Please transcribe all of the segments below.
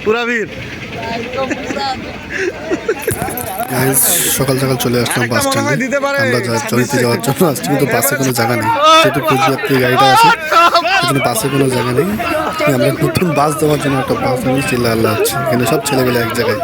পুরা ভিড়। সকাল সকাল চলে আসলাম বাস স্ট্যান্ডে। আমরা জয়ন্তী যাওয়ার জন্য আসছি, কিন্তু বাসে কোনো জায়গা নেই। যেহেতু কুচবিহার থেকে গাড়িটা আছে, সেজন্য বাসে কোনো জায়গা নেই। আমরা নতুন বাস দেওয়ার জন্য একটা বাস আমি চিল্লা আল্লাহ হচ্ছে। এখানে সব ছেলেগুলো এক জায়গায়।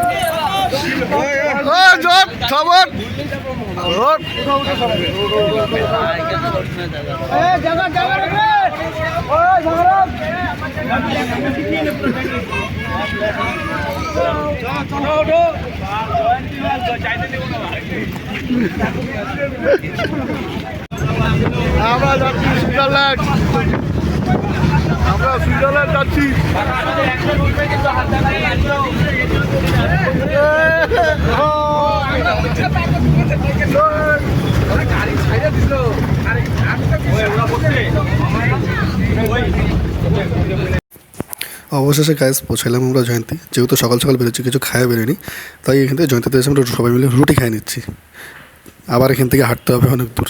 আমরা যাচ্ছি সুইজারল্যান্ড, আমরা সুইজারল্যান্ড যাচ্ছি। অবশেষে গাইস পৌঁছালাম আমরা জয়ন্তী। যেহেতু সকাল সকাল বেরোচ্ছি, কিছু খাওয়া বেরোয়নি, তাই এখান থেকে জয়ন্তীতে এসে আমরা সবাই মিলে রুটি খাই নিচ্ছি। আবার এখান থেকে হাঁটতে হবে অনেক দূর।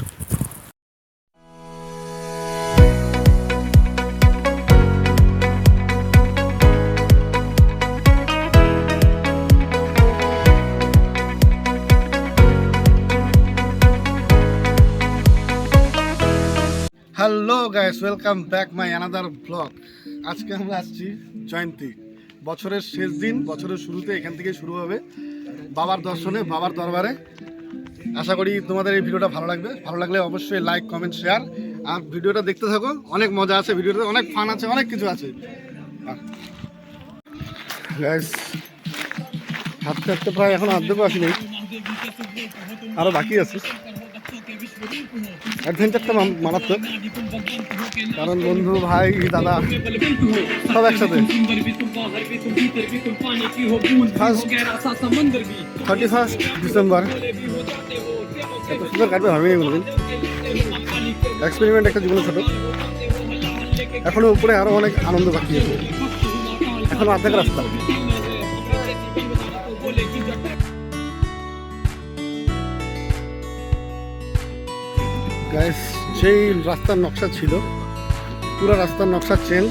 Hello guys, welcome back my another blog. আজকে আমরা আসছি জয়ন্তী, বছরের শেষ দিন, বছরের শুরুতে এখান থেকে শুরু হবে বাবার দর্শনে, বাবার দরবারে। আশা করি তোমাদের এই ভিডিওটা ভালো লাগবে। ভালো লাগলে অবশ্যই লাইক, কমেন্ট, শেয়ার, আর ভিডিওটা দেখতে থাকো। অনেক মজা আছে ভিডিওতে, অনেক ফান আছে, অনেক কিছু আছে। গাইস হাঁটতে হাঁটতে প্রায় এখন অর্ধেকও আসেনি, আরও বাকি আছে। অ্যাডভেঞ্চারটা মারাত্মক, কারণ বন্ধু, ভাই, দাদা সব একসাথে। 31 ডিসেম্বর এত সুন্দর কাটবে ভাবিনি কোনোদিন। এক্সপেরিমেন্ট একটা জীবনে ছোট, এখনো উপরে আরো অনেক আনন্দ বাকি আছে। এখনো অর্ধেক রাস্তা। গাইস যেই রাস্তার নকশা ছিল, পুরো রাস্তার নকশা চেঞ্জ।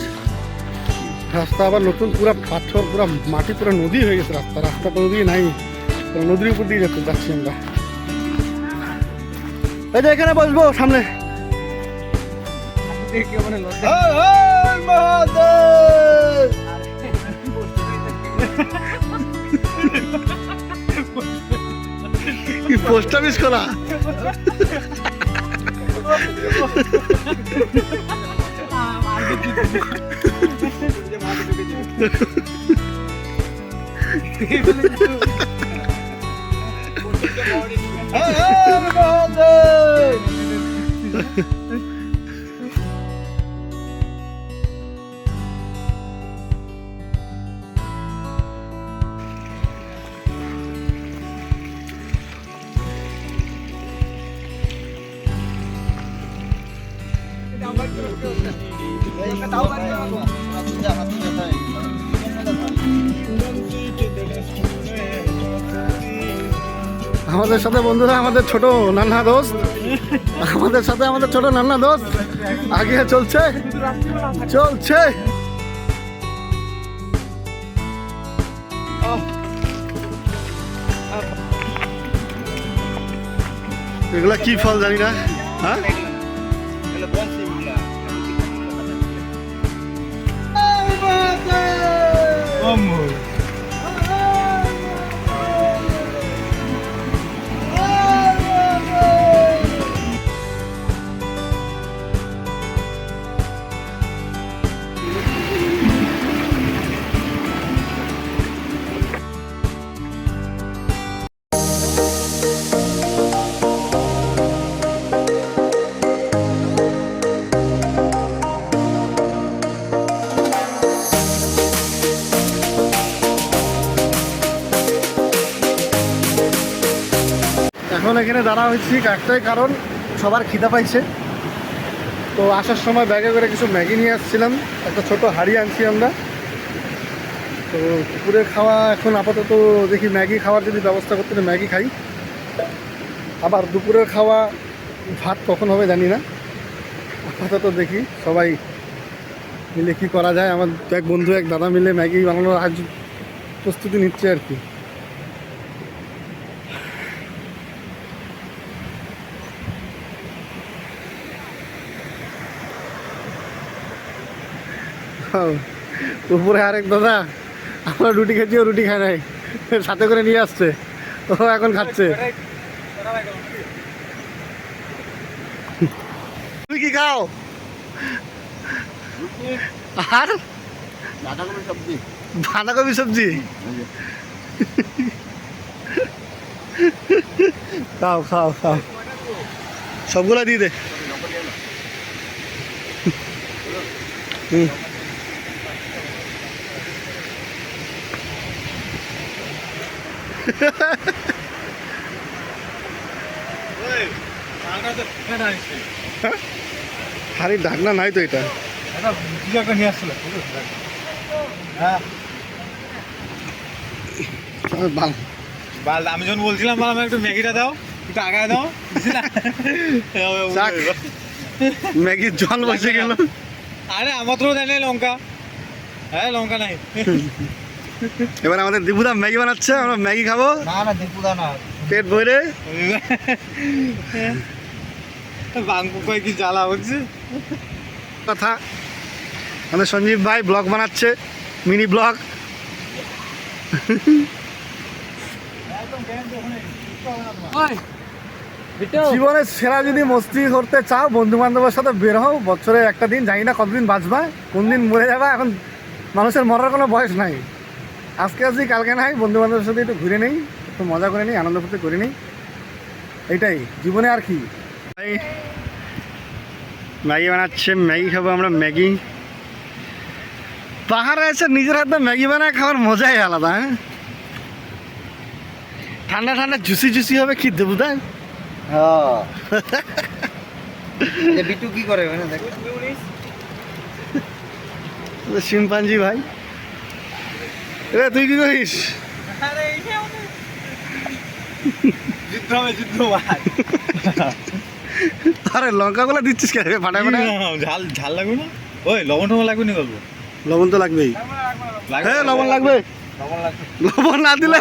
রাস্তা আবার নতুন, পুরো পাথর, পুরো মাটি, পুরো নদী হয়ে গেছে রাস্তা। রাস্তা কোনো দিকে নাই, নদীর উপর দিয়ে যাচ্ছি আমরা। এই যে এখানে বসবো সামনে। কি পোস্ট অফিস করা। আমাদের সাথে বন্ধুরা, আমাদের ছোট নান্না দোস্ত, আমাদের সাথে আমাদের ছোট নান্না দোস্ত আগে চলছে চলছে। এগুলা কি ফল জানি না। হ্যাঁ, এখন এখানে দাঁড়া হয়েছি একটাই কারণ, সবার খিদা পাইছে। তো আসার সময় ব্যাগে করে কিছু ম্যাগি নিয়ে আসছিলাম, একটা ছোট হাঁড়ি আনছি আমরা। তো দুপুরে খাওয়া এখন আপাতত দেখি ম্যাগি খাওয়ার যদি ব্যবস্থা করতে, ম্যাগি খাই। আবার দুপুরের খাওয়া ভাত কখন হবে জানি না। আপাতত দেখি সবাই মিলে কি করা যায়। আমার এক বন্ধু এক দাদা মিলে ম্যাগি বানানোর আজ প্রস্তুতি নিচ্ছে আর কি। উপরে আরেক দাদা আমরা রুটি খেয়েছি, ও রুটি খায় নাই, সাথে করে নিয়ে আসছে, ও এখন খাচ্ছে। তুই কি খাও? আর বাঁধাকপি সবজি খাও খাও খাও, সবগুলা দিয়ে দে। হুম, হাড়ির ঢাকনা নাই তো এটা। আমি যখন বলছিলাম আমার একটু ম্যাগিটা দাও, একটু আগায় দাও, ম্যাগির জল বসে গেল। আরে আমার তো দেয় নাই লঙ্কা, হ্যাঁ লঙ্কা নাই। এবার আমাদের দীপুদা ম্যাগি বানাচ্ছে, আমরা ম্যাগি খাবো। না না দীপুদা না, পেট ভরে। বাঙ্কু কয় কি জ্বালা হচ্ছে কথা, আমাদের সঞ্জীব ভাই ব্লগ বানাচ্ছে, মিনি ব্লগ। জীবনের সেরা যদি মস্তি করতে চাও, বন্ধু বান্ধবের সাথে বের হও। বছরে একটা দিন, জানি না কতদিন বাঁচবা, কোন দিন মরে যাবা। এখন মানুষের মরার কোনো বয়স নাই। আজকে আসি কালকে নাই, বন্ধু বান্ধবের সাথে একটু ঘুরে নেই, একটু মজা করে নিই, আনন্দ ফুর্তি করে নিই, এইটাই জীবনে আর কি। ম্যাগি বানাচ্ছে, ম্যাগি খাবো আমরা। ম্যাগি পাহাড়ে এসে নিজের হাতে ম্যাগি বানায় খাওয়ার মজাই আলাদা। হ্যাঁ, ঠান্ডা ঠান্ডা জুসি জুসি হবে, কি দেবো তাই। বিটু কি করে শিম্পাঞ্জি ভাই, এ তুই কি করিস? যুদ্ধ হবে, যুদ্ধ ভাই। আরে লঙ্কা গুলা দিচ্ছিস কেন ফাটায় ফাটায়? ঝাল ঝাল লাগবে না? ওই লবণ টবণ লাগবে না? গল্প লবণ তো লাগবেই। হ্যাঁ লবণ লাগবে। লবণ লাগবে। লবণ না দিলে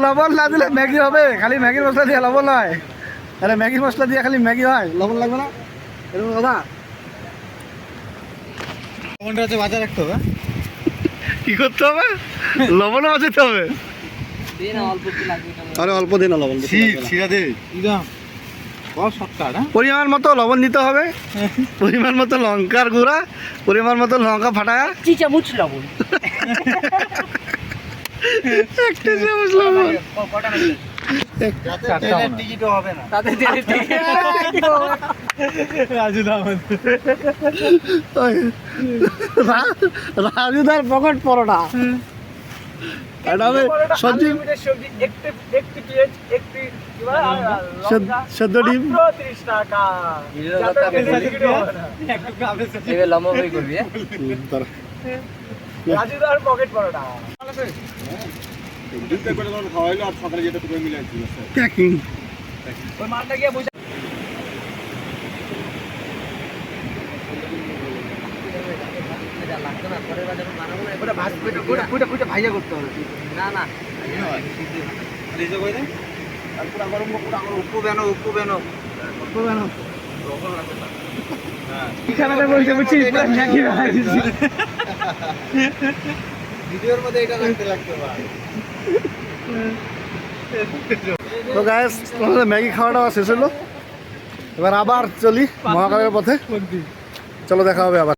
লবণ না দিলে ম্যাগি হবে? খালি ম্যাগির মশলা দিয়ে লবণ হয়? আরে ম্যাগির মশলা দিয়ে খালি ম্যাগি হয়, লবণ লাগবে না? এরকম কথা। লবণটা হচ্ছে বাজার রাখতে হবে। কি করতে হবে? লবণও বাঁচাতে হবে। আরে অল্প দিন লবণ, ছিড়া দে। পরিমাণ মতো লবণ দিতে হবে, পরিমাণ মতো লঙ্কার গুঁড়া, পরিমাণ মতো লঙ্কা ফাটায়, চামচ লবণ, একটা চামচ লবণ। রাজুদার পকেট পরোটা, এটা হবে সবজি, সেদ্ধ ডিম। রাজুদার পকেট পরোটা। ভাইয়া করতে হবে না না উপ্পু বেনো ভিডিওর মধ্যে এটা লাগতে পারে। তো গাইস, তোমাদের ম্যাগি খাওয়াটা শেষ হলো, এবার আবার চলি মহাকালের পথে। চলো দেখা হবে আবার।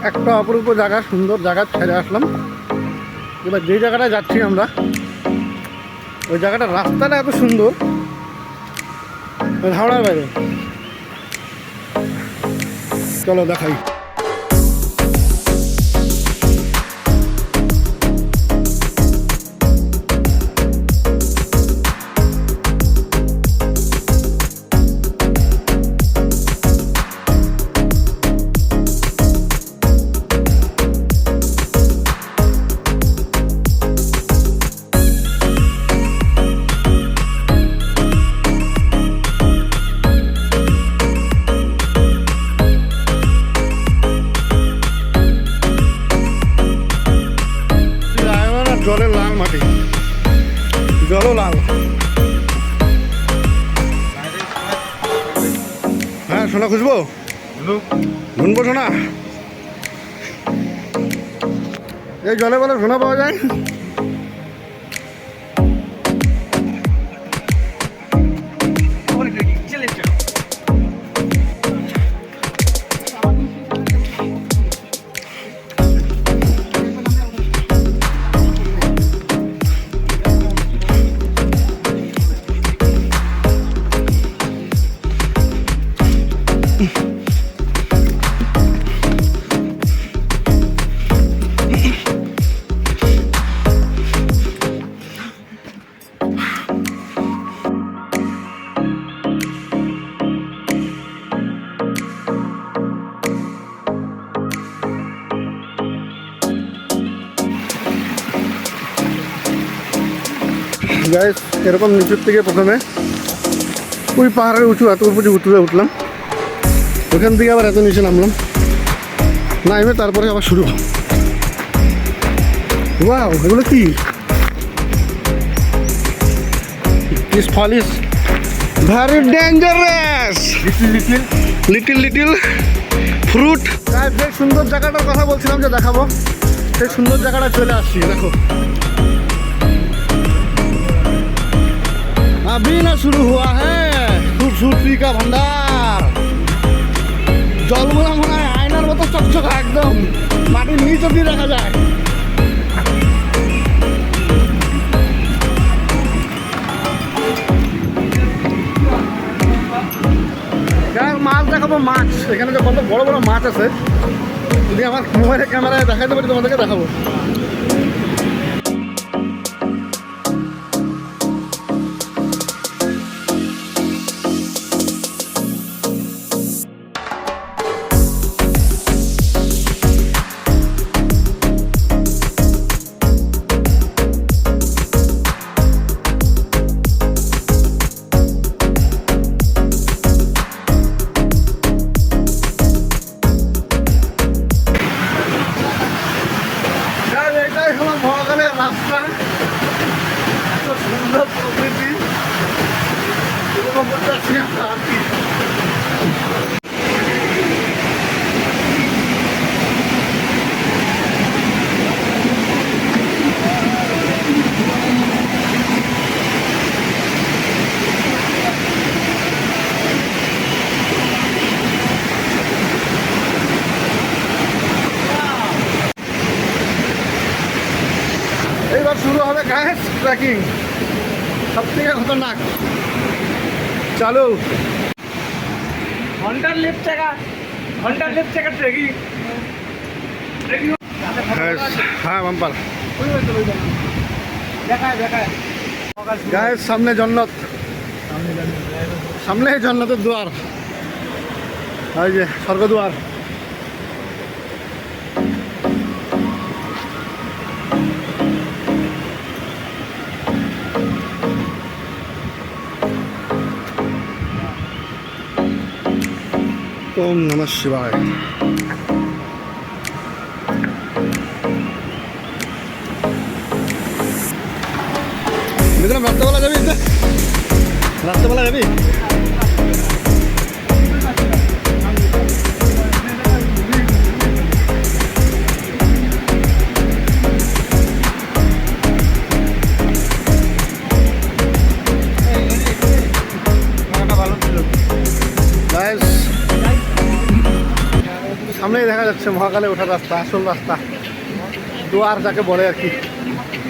একটা অপরূপ জায়গা, সুন্দর জায়গা ছেড়ে আসলাম। এবার যেই জায়গাটায় যাচ্ছি আমরা, ওই জায়গাটার রাস্তাটা এত সুন্দর, হাওড়ার বাইরে। চলো দেখাই। লাল। হ্যাঁ সোনা খুঁজবো, শুনবো সোনা। এই জলে বলে সোনা পাওয়া যায়। গাইস এরকম নিচের থেকে প্রথমে ওই পাহাড়ের উঁচু এত উপরে উঠে উঠলাম, ওখান থেকে আবার এত নিচে নামলাম, নামে তারপরে আবার শুরু। ওয়াও, এগুলো কি? দিস ফল is very dangerous. Little little fruit. যে সুন্দর জায়গাটার কথা বলছিলাম যে দেখাবো, সেই সুন্দর জায়গাটা চলে আসছি। দেখো अभी ना शुरू हुआ है खूबसूरती का भंडार। জলগুলো মনে হয় আয়নার মতো চকচকা, একদম মাটির নিচ অব্দি দেখা যায়। মাছ দেখাবো, মাছ এখানে যে কত বড় বড় মাছ আছে, যদি আমার মোবাইলের ক্যামেরায় দেখাতে পারি তোমাদেরকে দেখাবো। মহাকালের রাস্তা, এত সুন্দর প্রকৃতি, এরকম করতে আসছি আমরা আর কি। এইবার শুরু হবে গাইস ট্রেকিং, সব থেকে খতরনাক। চালু ঘন্টার লিফট চাকা ট্রেকিং। হ্যাঁ বাম্পার দেখায় গাইস, সামনে জন্নত, সামনে জন্নতের দুয়ার, ওই যে স্বর্গদুয়ার। ওম নমঃ শিবায়। দেখলাম রাত্রেবেলা যাবি, রাত্রেবেলা যাবি। সামনেই দেখা যাচ্ছে মহাকালে ওঠার রাস্তা, আসল রাস্তা, দুয়ার যাকে বলে আর কি,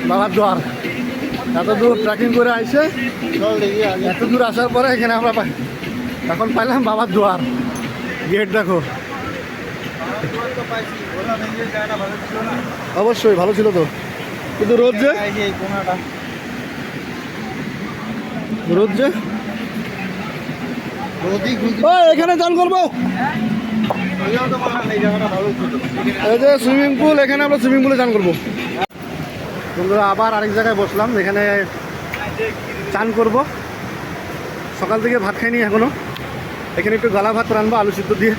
বাবার দুয়ার। এত দূর ট্রেকিং করে আইসে, এত দূর আসার পরে এখানে আমরা এখন পাইলাম বাবার দুয়ার। গেট দেখো, অবশ্যই ভালো ছিল তো, কিন্তু রোদ যে এখানে চান করবো। এই যে সুইমিং পুল, এখানে আমরা সুইমিং পুলে চান করবো। বন্ধুরা আবার আরেক জায়গায় বসলাম, এখানে চান করব। সকাল থেকে ভাত খাইনি এখনো, এখানে একটু গলা ভাত রানবো আলু সিদ্ধ দিয়ে,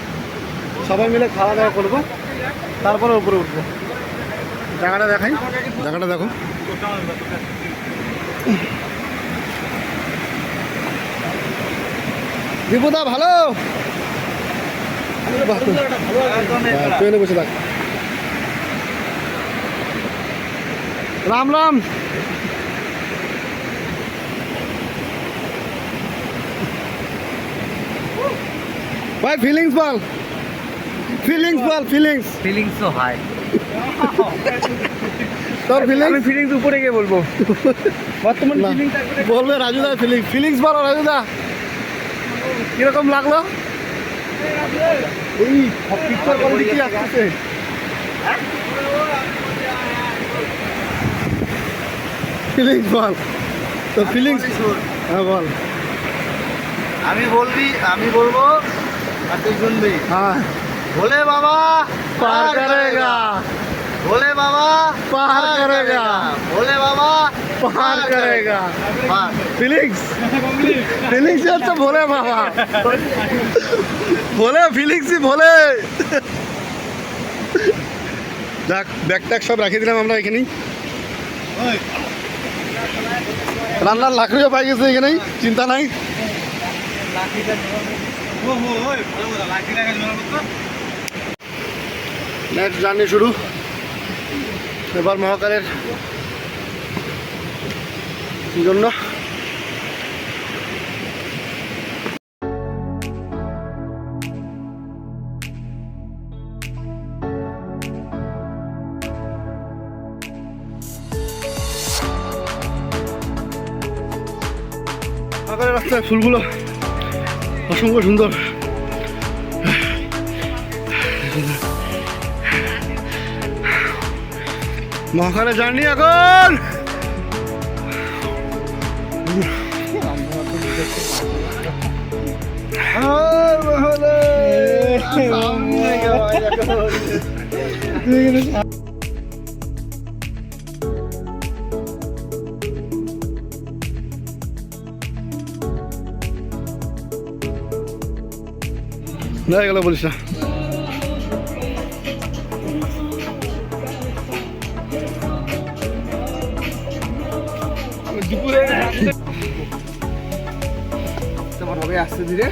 সবাই মিলে খাওয়া দাওয়া করবো, তারপরে উপরে উঠবো। জায়গাটা দেখাই, জায়গাটা দেখো। দীপুদা ভালো? ট্রেনে বসে থাক। রাম রাম। ভাই ফিলিংস বল, ফিলিংস বল, ফিলিংস। ফিলিংস তো হাই। তোর ফিলিংস? আমি ফিলিংস উপরে গিয়ে বলবো। বর্তমান ফিলিংস বলবে রাজুদা ফিলিংস। ফিলিংস বলো রাজুদা, কিরকম লাগলো? এই পিকচার কোয়ালিটি কি আসছে? ফিলিংস বল, তো ফিলিংস। হ্যাঁ বল। আমি বলবো আর তুই শুনবি। হ্যাঁ, ভোলে বাবা পার করেগা, ভোলে বাবা পার করেগা, ভোলে বাবা পার করেগা। পার। ফিলিংস, ফিলিংস হচ্ছে ভোলে বাবা, ভোলে ফিলিংসই ভোলে। যাক, ব্যাগ ট্যাগ সব রাখিয়ে দিলাম আমরা এখানেই। রান্নার লাকড়িও পাই গেছে এখানেই, চিন্তা নাই। নেক্সট জার্নি শুরু। এবার মহাকালের জন্য মহাকালের রাস্তায় ফুলগুলো অসংখ্য সুন্দর। মহাকালের জার্নি এখন। না গেল বলিস না। তোমার হবে আসতে ধীরে।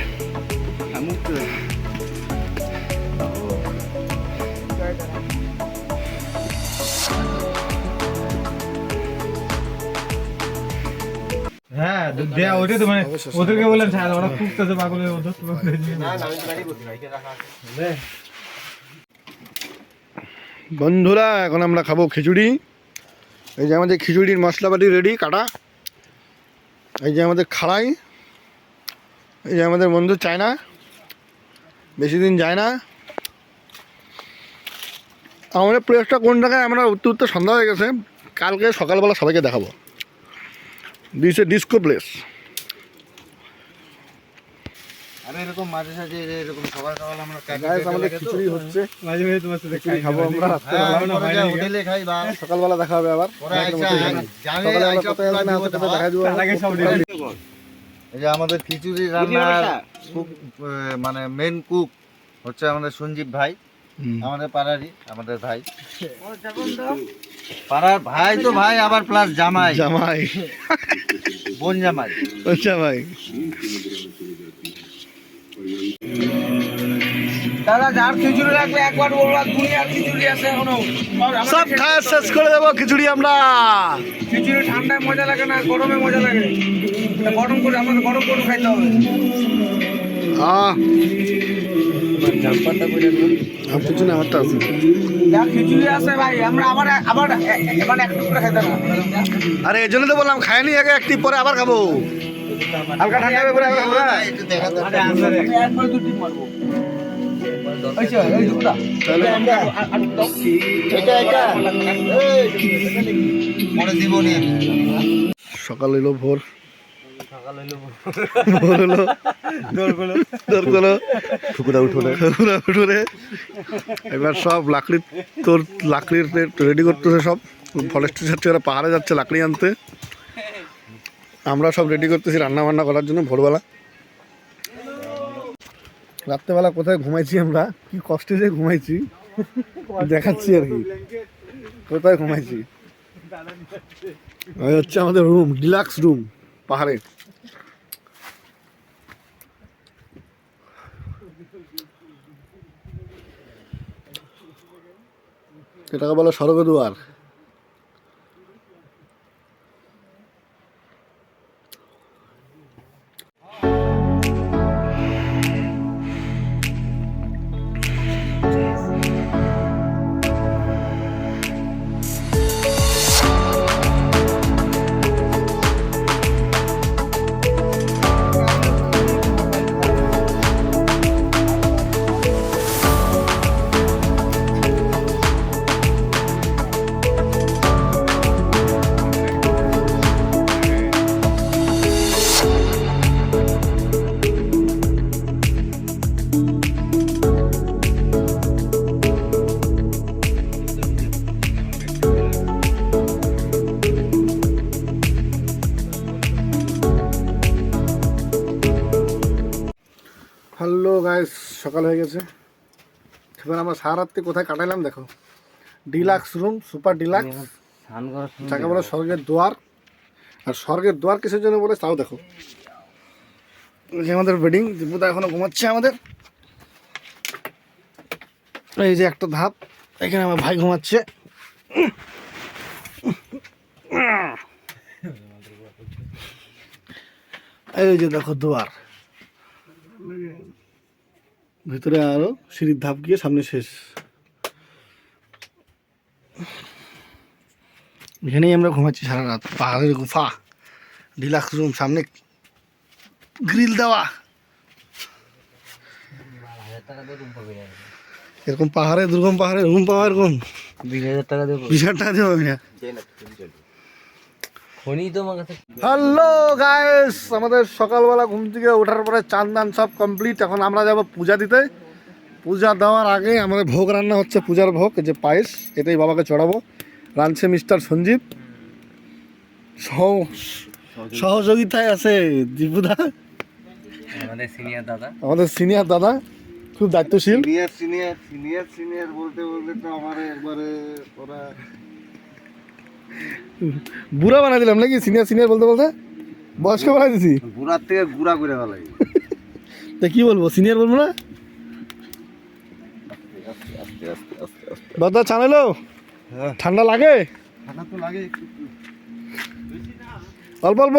হ্যাঁ দেয়া ওইটাই তো মানে ওদেরকে বললাম ছাড় ওরা খুঁজতেছে পাগলের মতো। বন্ধুরা এখন আমরা খাবো খিচুড়ি। এই যে আমাদের খিচুড়ির মশলাপাতি রেডি কাটা। এই যে আমাদের খাড়াই। এই যে আমাদের বন্ধু চায়না, বেশি দিন যায় না। আমাদের প্লেসটা কোন জায়গায় আমরা উঠতে উঠতে সন্ধ্যা হয়ে গেছে। কালকে সকালবেলা সবাইকে দেখাবো। This A disco place. আরে এরকম মাঝে সাঝে এরকম সকাল সকাল আমরা আমাদের খিচুড়ি হচ্ছে, মাঝে মাঝে তোমার সাথে খিচুড়ি খাবো আমরা। হোটেলে খাই বা সকালবেলা দেখা হবে আবার। পরে আইসা জানে সকালবেলা আইসা কোথায় আসবে না দিব আসবে দেখা যাবে। আগে সব এই যে আমাদের খিচুড়ি রান্নার কুক মানে মেন কুক হচ্ছে আমাদের সঞ্জীব ভাই, আমাদের পাড়ারই, আমাদের ভাই, পাড়ার ভাই তো ভাই আবার প্লাস জামাই, জামাই, বোন জামাই। আচ্ছা ভাই। দাদা যার খিচুড়ি লাগবে একবার বলবা, দুনিয়ার খিচুড়ি আছে এখনো। সব খায় শেষ করে দেবো খিচুড়ি আমরা। খিচুড়ি ঠান্ডায় মজা লাগে না, গরমে মজা লাগে। এটা গরম করে আমাদের গরম করে খাইতে হবে। আমার পিছনে আমারটা আছে। যা খিচুড়ি আছে ভাই আমরা আবার আবার মানে একটু করে খাইতে হবে। আরে এই জন্য তো বললাম খায়নি আগে একটি পরে আবার খাবো। হালকা ঠান্ডা হবে পরে আবার খাবো না। একটু দেখা দাও। আমি একবার দুটি মারবো। আচ্ছা এই দুটা তাহলে আমরা এটা মনে জীবনী সকাল হইলো ভোর, ভোর হলো দৌড় করলো ঠুকুরা উঠোরে। এবার সব লাকড়ি তোর লাকড়ির রেডি করতেছে সব। ফরেস্টের সাথে ওরা পাহাড়ে যাচ্ছে লাকড়ি আনতে। আমরা সব রেডি করতেছি রান্না বান্না করার জন্য ভোরবেলা। রাত্রেবেলা কোথায় ঘুমাইছি আমরা, কি কষ্টে যে ঘুমাইছি দেখাচ্ছি আর কি। কোথায় ঘুমাইছি, ওই হচ্ছে আমাদের রুম, ডিলাক্স রুম পাহাড়ে। সেটাকে বলে স্বর্গদুয়ার। হ্যালো গাইস, সকাল হয়ে গেছে। এবার আমরা সারা রাত্রি কোথায় কাটাইলাম দেখো। ডিলাক্স রুম, সুপার ডিলাক্স, যাকে বলে স্বর্গের দুয়ার। আর স্বর্গের দুয়ার কিসের জন্য বলে তাও দেখো। এই যে আমাদের বেডিং, দীপুদা এখনো ঘুমাচ্ছে আমাদের। এই যে একটা ধাপ, এখানে আমার ভাই ঘুমাচ্ছে। এই যে দেখো দুয়ার, ভিতরে আরো সিঁড়ির ধাপ গিয়ে সামনে শেষ। এখানেই আমরা ঘুমাচ্ছি সারা রাত। পাহাড়ের গুফা, ডিলাক্স রুম, সামনে গ্রিল দেওয়া। এরকম পাহাড়ে, দুর্গম পাহাড়ে রুম পাওয়া এরকম 20,000 টাকা দেবো। 20,000 টাকা দেবো আমি না। ফোনই তো আমার কাছে। হ্যালো গাইস, আমাদের সকালবেলা ঘুম থেকে ওঠার পরে চান দান সব কমপ্লিট। এখন আমরা যাব পূজা দিতে। পূজা দেওয়ার আগে আমাদের ভোগ রান্না হচ্ছে, পূজার ভোগ, এই যে পায়েস, এটাই বাবাকে চড়াবো। রাঁধছে মিস্টার সঞ্জীব, সহযোগিতায় আছে দীপুদা, আমাদের সিনিয়র দাদা। আমাদের সিনিয়র দাদা, খুব দায়িত্বশীল। সিনিয়র বলতে বলতে তো আমার একবারে ওরা বুড়া বানাই দিলাম নাকি? সিনিয়র বলতে বলতে বয়স্ক বানাই দিছি। বুড়ার থেকে গুড়া করে ফেলাই। তা কি বলবো, সিনিয়র বলবো না? দাদা চানাইলো, ঠান্ডা লাগে? ঠান্ডা তো লাগে অল্প অল্প।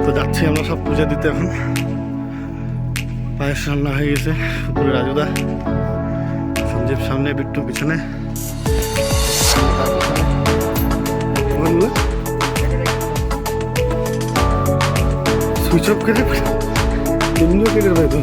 তো যাচ্ছি আমরা সব পূজা দিতে এখন। পায়েস রান্না হয়ে গেছে, উপরে রাজুদা, সঞ্জীব সামনে, বিট্টু পিছনে। সুইচ অফ কেটে এমনিও কেটে ভাই তো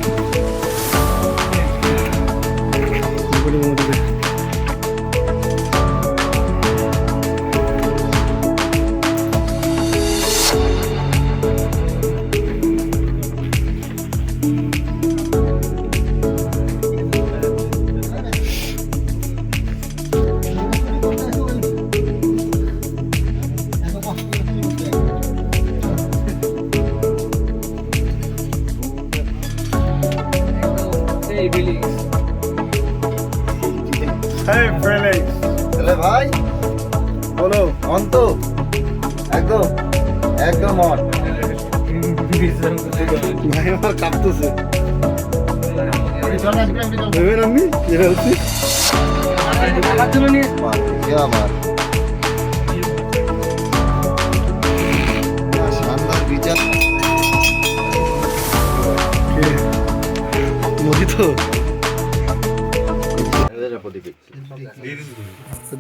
ভাই বলো। অন্ত একদম একদম অন। ভাই আমার কাঁপতেছে। এবার আমি যেটা হচ্ছে শানদার বিচার নদী তো।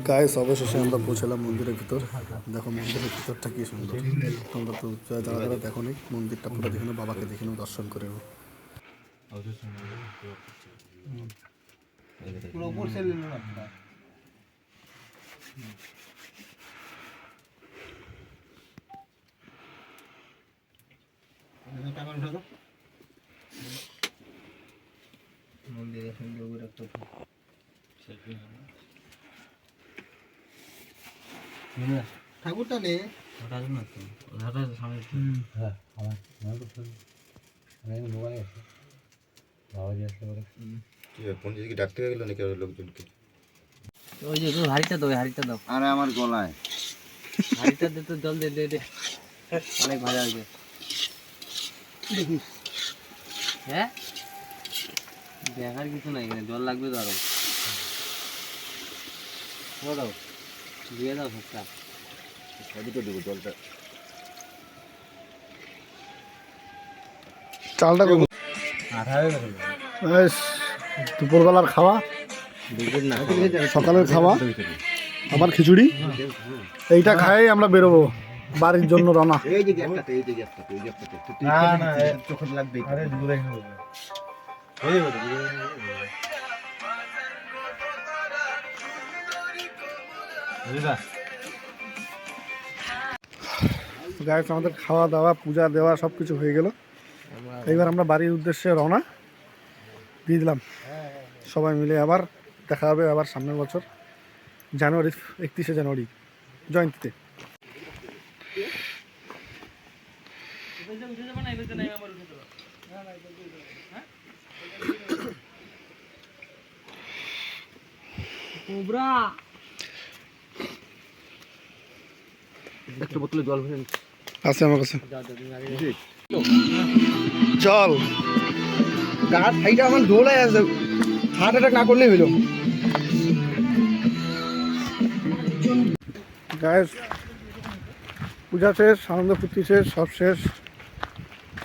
গাইস, অবশেষে আমরা পৌঁছালাম মন্দিরের ভিতর। দেখো মন্দিরের ভিতরটা কি সুন্দর। তোমরা তো যারা যারা দেখো নি, মন্দিরটা পুরো দেখে নাও, বাবাকে দেখে নাও, দর্শন করে নাও। মন্দিরের সঙ্গে ওর একটা ঠাকুরটা নে ওটা না তো, ওটা সামনে। হ্যাঁ আমার মোবাইলে আছে, বাবা দিয়ে আসলে বলে পঞ্চায়েত কি ডাকতে গেল নাকি আরো লোকজনকে? ওই যে তো হাড়িটা দাও, হাড়িটা দাও, আরে আমার গলায় হাড়িটা দে তো, জল দে দে দে, অনেক ভালো হয়েছে। হ্যাঁ দেখার কিছু নাই, এখানে জল লাগবে তো আরো। দাও দিয়ে দাও সবটা। দুটো দেবো জলটা। চালটা করবো দুপুরবেলার খাওয়া, সকালের খাওয়া, আবার খিচুড়ি। এইটা খাই আমরা বেরোবো বাড়ির জন্য রওনা। এই যে গ্যাপটাতে, এই যে গ্যাপটাতে, এই গ্যাপটাতে চোখে লাগবে। আরে দূরে গাইস আমাদের খাওয়া দাওয়া পূজা দেওয়া সব কিছু হয়ে গেল। এইবার আমরা বাড়ির উদ্দেশ্যে রওনা দিয়ে দিলাম সবাই মিলে। আবার দেখা হবে আবার সামনের বছর জানুয়ারি 31শে জানুয়ারি জয়ন্তীতে। একটা বোতলে জল ভরে আছে আমার কাছে জল। গাছ সাইডে আমার দোলায় আছে, হার্ট অ্যাটাক না করলেই হইলো। গায়েস পূজা শেষ, আনন্দ ফুর্তি শেষ, সব শেষ।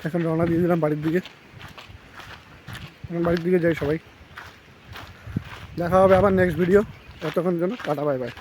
এখন রওনা দিয়ে দিলাম বাড়ির দিকে। এখন বাড়ির দিকে যাই সবাই। দেখা হবে আবার নেক্সট ভিডিও। ততক্ষণ জন্য টাটা, বাই বাই।